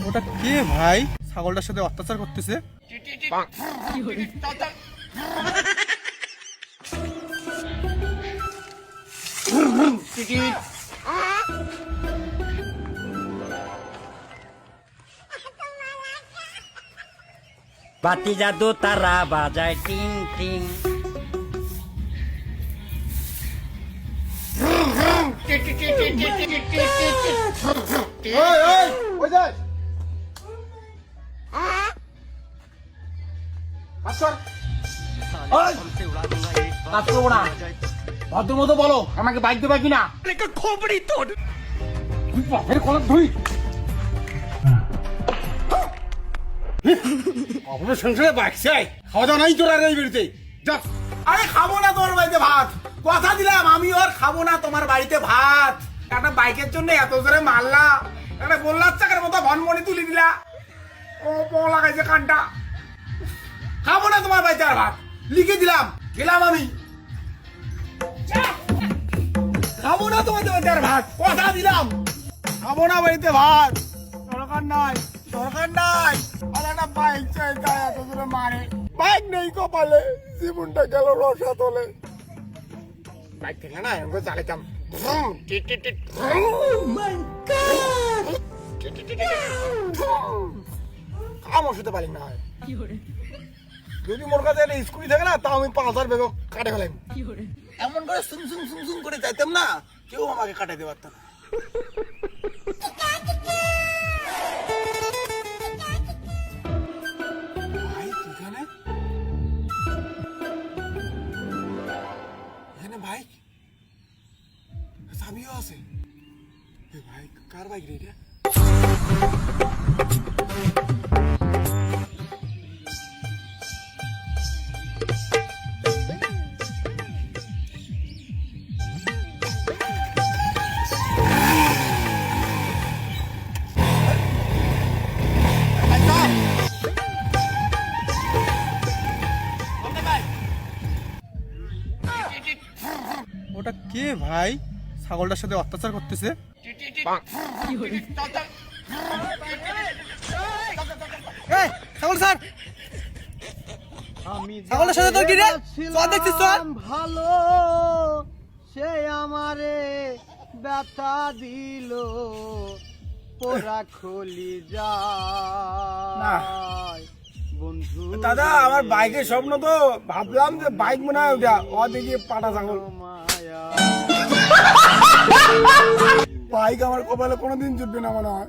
ওটা কে ভাই ছাগলটার সাথে অত্যাচার করতেছে? বাতি জাদু তারা বাজায় টিং টিং। ভদ্র মতো বলো আমাকে বাইক দেবে কিনা? খোপড়ি তোর পথের কলম ধুই আপনার সংসারে বাইক চাই, খাওয়া দাওয়া নাই তোর আর এই বাড়িতে যা। আরে খাবো না তোমার বাড়িতে ভাত, কথা দিলাম আমি ওর খাবো না তোমার বাড়িতে ভাত। একটা বাইকের জন্য এত জোরে মারলা, একটা গোল্লার চাকের মতো ভনমনি তুলি দিলা, ও পো লাগাইছে কানটা। খাবো না তোমার বাড়িতে আর ভাত, লিখে দিলাম, গেলাম আমি। খাবো না তোমাদের বাড়িতে আর ভাত, কথা দিলাম, খাবো না বাড়িতে ভাত। দরকার নাই, দরকার নাই। আর একটা বাইক চাই, তাই এত জোরে মারে। বাইক নেই কপালে, জীবনটা গেল রসা তলে। বাইক থেকে না এরকম চালাতাম, আমার শুতে পারি না। যদি মোর কাছে স্কুটি থাকে না, তাও আমি 5,000 বেগ কাটে ফেলাম। এমন করে সুম সুম সুম সুম করে যাইতাম না, কেউ আমাকে কাটাইতে পারত না। বাইক চাবিও আছে। ভাই কার বাইক রে এটা? ওটা কে ভাই ছাগলটার সাথে অত্যাচার করতেছে? ছাগল স্যার, ছাগলের সাথে তোর কি রে? চল দেখছিস চল। ভালো সে আমারে ব্যথা দিল, পোড়া খলি যায় বন্ধু। দাদা আমার বাইকের স্বপ্ন তো, ভাবলাম যে বাইক মনে হয় ওটা, ও দেখি পাটা ছাগল। মায়া বাইক আমার কপালে কোনোদিন জুটবে না মনে হয়।